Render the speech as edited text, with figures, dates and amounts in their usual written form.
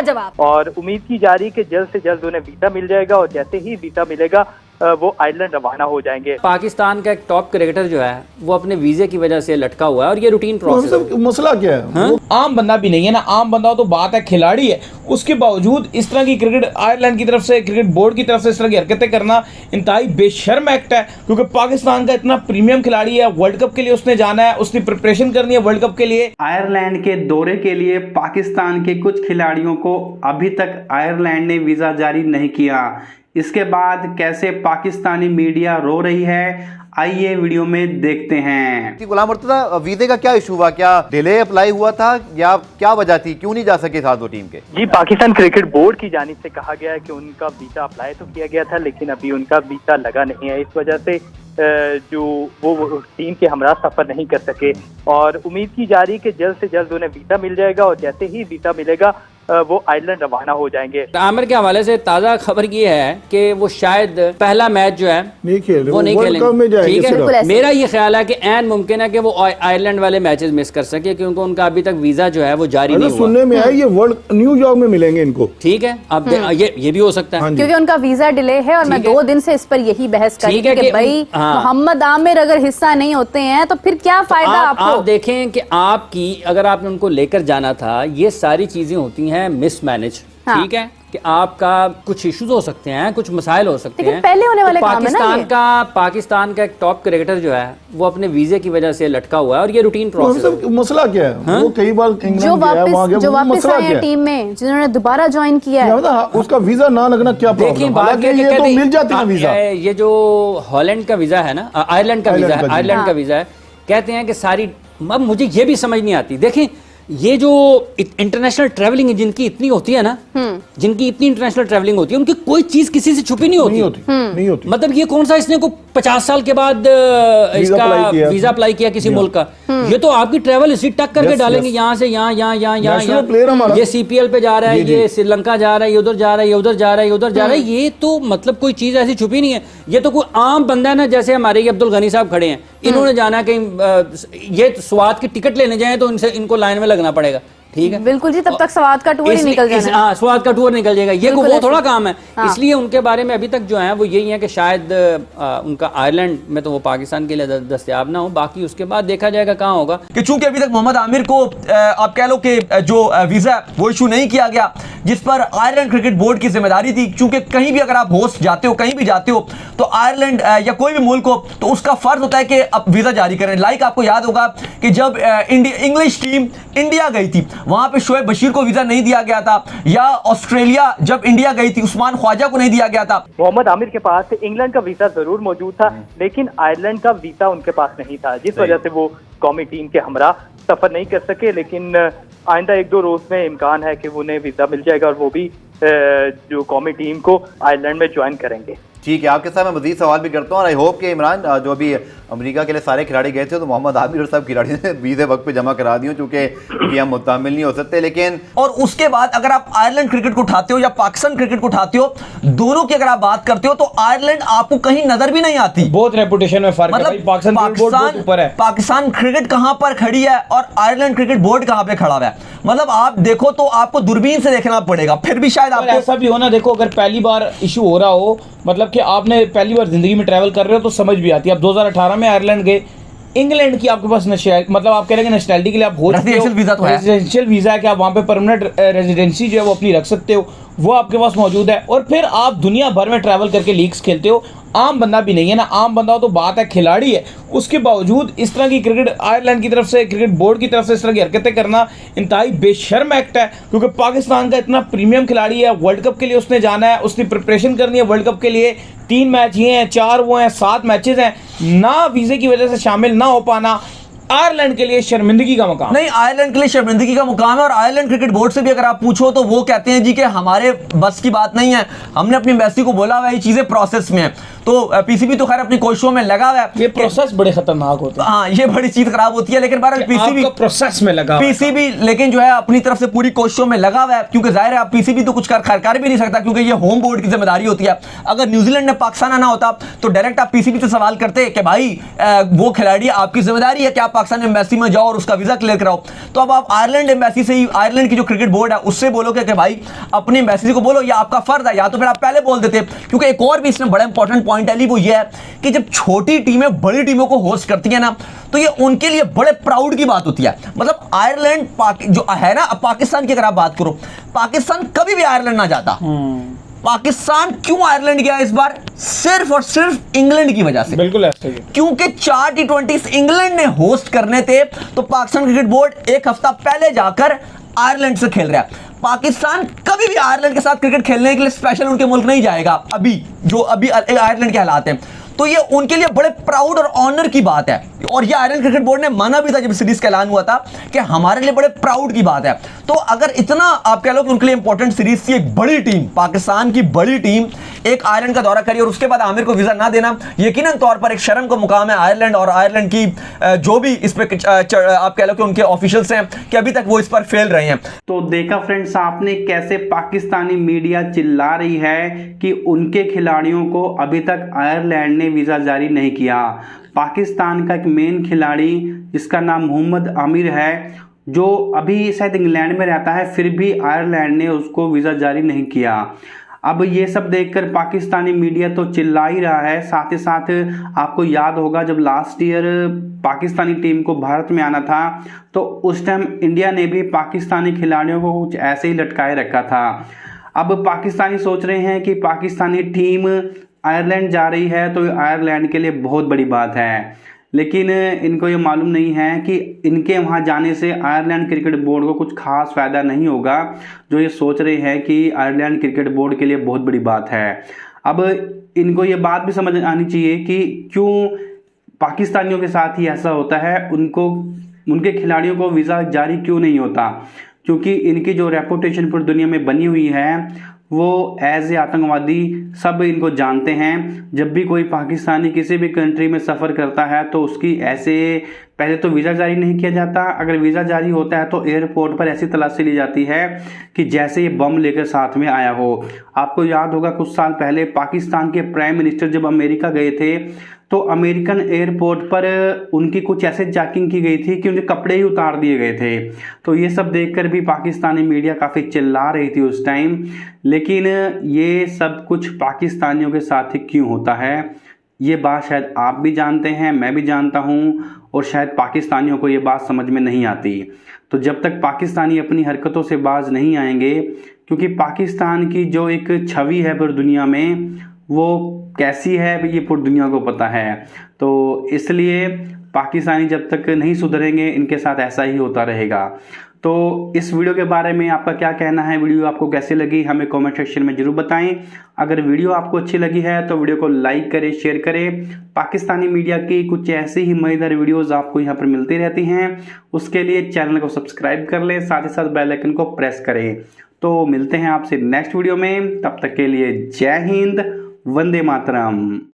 क्या जवाब। और उम्मीद की जा रही कि जल्द से जल्द उन्हें वीजा मिल जाएगा और जैसे ही वीजा मिलेगा वो आयरलैंड रवाना हो जाएंगे। पाकिस्तान का एक टॉप क्रिकेटर जो है वो अपने वीजे की वजह से लटका हुआ है और ये रूटीन प्रोसेस है। मसला क्या है? हाँ? आम बंदा भी नहीं है ना, आम बंदा तो बात है, खिलाड़ी है, उसके बावजूद इस तरह की क्रिकेट आयरलैंड की तरफ से, क्रिकेट बोर्ड की तरफ से इस तरह की हरकतें करना इंतहाई बेशर्म एक्ट है। क्योंकि पाकिस्तान का इतना प्रीमियम खिलाड़ी है, वर्ल्ड कप के लिए उसने जाना है, उसने प्रिपरेशन करनी है वर्ल्ड कप के लिए। आयरलैंड के दौरे के लिए पाकिस्तान के कुछ खिलाड़ियों को अभी तक आयरलैंड ने वीजा जारी नहीं किया। इसके बाद कैसे पाकिस्तानी मीडिया रो रही है, आइए वीडियो में देखते हैं। गुलाम मुर्तजा, वीजे का क्या इशू हुआ? क्या डिले अप्लाई हुआ था या क्या वजह थी, क्यों नहीं जा सके साथ वो टीम के? जी, पाकिस्तान क्रिकेट बोर्ड की जानिब से कहा गया है कि उनका वीजा अप्लाई तो किया गया था लेकिन अभी उनका वीजा लगा नहीं है। इस वजह से जो वो टीम के हमरा सफर नहीं कर सके और उम्मीद की जा रही कि जल्द से जल्द उन्हें वीजा मिल जाएगा और जैसे ही वीजा मिलेगा वो आयरलैंड रवाना हो जाएंगे। आमिर के हवाले से ताज़ा खबर ये है कि वो शायद पहला मैच जो है नहीं खेल रहे, वो नहीं खेलेंगे। ठीक है, मेरा ये ख्याल है कि ऐन मुमकिन है कि वो आयरलैंड वाले मैचेस मिस कर सके क्योंकि उनका अभी तक वीजा जो है वो जारी नहीं हुआ। सुनने में आया ये वर्ल्ड न्यूयॉर्क में मिलेंगे इनको। ठीक है, अब ये भी हो सकता है क्योंकि उनका वीजा डिले है और मैं 2 दिन से इस पर यही बहस कर रही थी कि भाई मोहम्मद आमिर अगर हिस्सा नहीं होते हैं तो फिर क्या फायदा आपको। आप देखें कि आपकी अगर आपने उनको लेकर जाना था, ये सारी चीजें होती हैं मिसमैनेज। ठीक है कि आपका कुछ इश्यूज हो सकते हैं, कुछ मसाइल हो सकते हैं, पहले होने वाले काम है ना। पाकिस्तान का एक टॉप क्रिकेटर जो है वो अपने वीजे की वजह से लटका हुआ है और ये रूटीन प्रोसेस है। मसला क्या है? वो कई बार जो वापस आए हैं टीम में, जिन्होंने दोबारा ज्वाइन किया है, उसका वीजा ना लगना क्या प्रॉब्लम? हालांकि ये तो मिल जाती है वीजा। ये जो हॉलैंड का वीजा है ना, आयरलैंड का वीजा है, आयरलैंड का वीजा है, कहते हैं कि सारी, अब मुझे ये भी समझ नहीं आती। देखें, ये जो इंटरनेशनल ट्रैवलिंग जिनकी इतनी होती है ना, जिनकी इतनी इंटरनेशनल ट्रैवलिंग होती है, उनकी कोई चीज किसी से छुपी नहीं होती। मतलब ये कौन सा इसने को 50 साल के बाद इसका वीजा अप्लाई किया किसी मुल्क का, ये तो आपकी ट्रैवल हिस्ट्री टक करके डालेंगे, यहाँ से यहाँ, ये सीपीएल पे जा रहा है, ये श्रीलंका जा रहा है, ये उधर जा रहा है, ये उधर जा रहा है, ये उधर जा रहा है। ये तो मतलब कोई चीज ऐसी छुपी नहीं है। ये तो कोई आम बंदा है ना, जैसे हमारे अब्दुल गनी साहब खड़े हैं, इन्होंने जाना कहीं ये स्वाद की टिकट लेने जाए तो इनको लाइन में लगना पड़ेगा। ठीक है, बिल्कुल जी, तब तक स्वाद का टूर ही निकल जाएगा। स्वाद का टूर निकल जाएगा, ये वो थोड़ा काम है। इसलिए उनके बारे में अभी तक जो है वो यही है कि शायद उनका आयरलैंड में तो वो पाकिस्तान के लिए दस्तयाब ना हो, बाकी उसके बाद देखा जाएगा कहाँ होगा। कि चूंकि अभी तक मोहम्मद आमिर को आप कह लो कि जो वीजा वो इशू नहीं किया गया, जिस पर आयरलैंड क्रिकेट बोर्ड की जिम्मेदारी थी, क्योंकि कहीं भी अगर आप होस्ट जाते हो, कहीं भी जाते हो, तो आयरलैंड या कोई भी मुल्क हो तो उसका फर्ज होता है कि अब वीजा जारी करें। लाइक आपको याद होगा कि जब इंग्लिश टीम इंडिया गई थी, वहां पे शोएब बशीर को वीजा नहीं दिया गया था, या ऑस्ट्रेलिया जब इंडिया गई थी उस्मान ख्वाजा को नहीं दिया गया था। मोहम्मद आमिर के पास इंग्लैंड का वीजा जरूर मौजूद था लेकिन आयरलैंड का वीजा उनके पास नहीं था, जिस वजह से वो कौमी टीम के हमरा सफर नहीं कर सके। लेकिन आइंदा 1-2 रोज में इम्कान है कि उन्हें वीजा मिल जाएगा और वो भी जो कौमी टीम को आयरलैंड में ज्वाइन करेंगे। ठीक है, आपके साथ मैं मजीद सवाल भी करता हूँ और आई होप कि इमरान, जो अभी अमेरिका के लिए सारे खिलाड़ी गए थे तो मोहम्मद आमिर और सब खिलाड़ियों ने वीज़े वक्त पे जमा करा दिए, चूंकि हम मुतामिल नहीं हो सकते। लेकिन और उसके बाद अगर आप आयरलैंड क्रिकेट को उठाते हो या पाकिस्तान क्रिकेट को उठाते हो, दोनों की अगर आप बात करते हो तो आयरलैंड आपको कहीं नजर भी नहीं आती। बहुत रेपुटेशन में फर्क मतलब है। पाकिस्तान क्रिकेट कहां पर खड़ी है और आयरलैंड क्रिकेट बोर्ड कहां पे खड़ा है, मतलब आप देखो तो आपको दूरबीन से देखना पड़ेगा, फिर भी शायद आपको ऐसा भी होना। देखो, अगर पहली बार इशू हो रहा हो, मतलब कि आपने पहली बार जिंदगी में ट्रैवल कर रहे हो तो समझ भी आती है। अब 2018 में आयरलैंड गए, इंग्लैंड की आपके पास मतलब आप कह रहे हैं नेशनलिटी के लिए आप हो चुके हो, रेजिडेंशियल वीजा है कि आप वहां पे परमानेंट रेजिडेंसी जो है वो अपनी रख सकते हो, वो आपके पास मौजूद है। और फिर आप दुनिया भर में ट्रैवल करके लीग्स खेलते हो। आम बंदा भी नहीं है ना, आम बंदा तो बात है, खिलाड़ी है, उसके बावजूद इस तरह की क्रिकेट आयरलैंड की तरफ से, क्रिकेट बोर्ड की तरफ से इस तरह की हरकतें करना इंतहाई बेशर्म एक्ट है। क्योंकि पाकिस्तान का इतना प्रीमियम खिलाड़ी है, वर्ल्ड कप के लिए उसने जाना है, उसने प्रिपरेशन करनी है वर्ल्ड कप के लिए। 3 मैच ये हैं, 4 वो हैं, 7 मैचेस हैं, ना वीजे की वजह से शामिल ना हो पाना आयरलैंड के लिए शर्मिंदगी का मुकाम नहीं। आयरलैंड के लिए शर्मिंदगी का मुकाम है और आयरलैंड क्रिकेट बोर्ड से भी अगर आप पूछो तो वो कहते हैं जी कि हमारे बस की बात नहीं है, हमने अपनी एम्बेसी को बोला हुआ ये चीजें प्रोसेस में है। तो पीसीबी तो खैर अपनी कोशिशों में लगा हुआ है। ये प्रोसेस बड़े खतरनाक होते हैं। हाँ, ये बड़ी चीज खराब होती है, लेकिन बहरहाल पीसीबी प्रोसेस में लगा, पीसीबी लेकिन जो है अपनी तरफ से पूरी कोशिशों में लगा हुआ है, क्योंकि जाहिर है आप पीसीबी तो कुछ कर भी नहीं सकता, क्योंकि ये होम बोर्ड की जिम्मेदारी होती है। अगर न्यूजीलैंड ने पाकिस्तान आना होता तो डायरेक्ट आप पीसीबी से सवाल करते कि भाई वो खिलाड़ी आपकी जिम्मेदारी है कि आप पाकिस्तान एम्बेसी में जाओ और उसका वीजा क्लियर कराओ। तो अब आप आयरलैंड एम्बेसी से ही, आयरलैंड की जो क्रिकेट बोर्ड है उससे बोलोगे कि भाई अपनी एम्बेसी को बोलो, या आपका फर्ज है, या तो फिर आप पहले बोल देते। क्योंकि एक और भी इसमें बड़ा इंपॉर्टेंट पॉइंट है वो ये है कि जब छोटी टीमें बड़ी टीमों को होस्ट करती है ना, तो ये उनके लिए बड़े प्राउड की बात होती है। मतलब आयरलैंड जो है ना, अब पाकिस्तान की अगर आप बात करो, पाकिस्तान कभी भी आयरलैंड ना जाता। पाकिस्तान क्यों आयरलैंड गया इस बार? सिर्फ और सिर्फ इंग्लैंड की वजह से। बिल्कुल ऐसे ही, क्योंकि 4 T20 इंग्लैंड ने होस्ट करने थे, तो पाकिस्तान क्रिकेट बोर्ड एक हफ्ता पहले जाकर आयरलैंड से खेल रहा है। पाकिस्तान कभी भी आयरलैंड के साथ क्रिकेट खेलने के लिए स्पेशल उनके मुल्क नहीं जाएगा, अभी आयरलैंड के हालात हैं। तो ये उनके लिए बड़े प्राउड और ऑनर की बात है, और ये आयरलैंड क्रिकेट बोर्ड ने माना भी था जब सीरीज का ऐलान हुआ था कि हमारे लिए बड़े प्राउड की बात है। तो अगर इतना आप कह लो कि उनके लिए इंपॉर्टेंट सीरीज थी, एक बड़ी टीम, पाकिस्तान की बड़ी टीम एक आयरलैंड का दौरा करी और उसके बाद आमिर को वीजा ना देना, यकीनन तौर पर एक शर्म का मुकाम है आयरलैंड और आयरलैंड की जो भी इस पे आप कह लो कि उनके ऑफिशियल्स हैं कि अभी तक वो इस पर फेल रहे हैं। तो देखा फ्रेंड्स आपने कैसे पाकिस्तानी मीडिया चिल्ला रही है कि उनके खिलाड़ियों को अभी तक आयरलैंड ने वीजा जारी नहीं किया। पाकिस्तान का एक मेन खिलाड़ी जिसका नाम मोहम्मद आमिर है, जो अभी शायद इंग्लैंड में रहता है, फिर भी आयरलैंड ने उसको वीजा जारी नहीं किया। अब ये सब देखकर पाकिस्तानी मीडिया तो चिल्ला ही रहा है। साथ ही साथ आपको याद होगा जब लास्ट ईयर पाकिस्तानी टीम को भारत में आना था, तो उस टाइम इंडिया ने भी पाकिस्तानी खिलाड़ियों को कुछ ऐसे ही लटकाए रखा था। अब पाकिस्तानी सोच रहे हैं कि पाकिस्तानी टीम आयरलैंड जा रही है तो आयरलैंड के लिए बहुत बड़ी बात है, लेकिन इनको ये मालूम नहीं है कि इनके वहाँ जाने से आयरलैंड क्रिकेट बोर्ड को कुछ खास फ़ायदा नहीं होगा, जो ये सोच रहे हैं कि आयरलैंड क्रिकेट बोर्ड के लिए बहुत बड़ी बात है। अब इनको ये बात भी समझ आनी चाहिए कि क्यों पाकिस्तानियों के साथ ही ऐसा होता है, उनके खिलाड़ियों को वीज़ा जारी क्यों नहीं होता, क्योंकि इनकी जो रेपुटेशन पूरी दुनिया में बनी हुई है वो एज ए आतंकवादी सब इनको जानते हैं। जब भी कोई पाकिस्तानी किसी भी कंट्री में सफ़र करता है तो उसकी ऐसे पहले तो वीज़ा जारी नहीं किया जाता, अगर वीज़ा जारी होता है तो एयरपोर्ट पर ऐसी तलाशी ली जाती है कि जैसे ये बम लेकर साथ में आया हो। आपको याद होगा कुछ साल पहले पाकिस्तान के प्राइम मिनिस्टर जब अमेरिका गए थे तो अमेरिकन एयरपोर्ट पर उनकी कुछ ऐसे चेकिंग की गई थी कि उनके कपड़े ही उतार दिए गए थे। तो ये सब देखकर भी पाकिस्तानी मीडिया काफ़ी चिल्ला रही थी उस टाइम। लेकिन ये सब कुछ पाकिस्तानियों के साथ ही क्यों होता है, ये बात शायद आप भी जानते हैं, मैं भी जानता हूँ, और शायद पाकिस्तानियों को ये बात समझ में नहीं आती। तो जब तक पाकिस्तानी अपनी हरकतों से बाज नहीं आएंगे, क्योंकि पाकिस्तान की जो एक छवि है पूरी दुनिया में वो कैसी है ये पूरी दुनिया को पता है, तो इसलिए पाकिस्तानी जब तक नहीं सुधरेंगे इनके साथ ऐसा ही होता रहेगा। तो इस वीडियो के बारे में आपका क्या कहना है, वीडियो आपको कैसी लगी हमें कमेंट सेक्शन में जरूर बताएं। अगर वीडियो आपको अच्छी लगी है तो वीडियो को लाइक करें, शेयर करें। पाकिस्तानी मीडिया की कुछ ऐसी ही मजेदार वीडियोस आपको यहाँ पर मिलती रहती हैं, उसके लिए चैनल को सब्सक्राइब कर लें, साथ ही साथ बेल आइकन को प्रेस करें। तो मिलते हैं आपसे नेक्स्ट वीडियो में, तब तक के लिए जय हिंद, वंदे मातरम।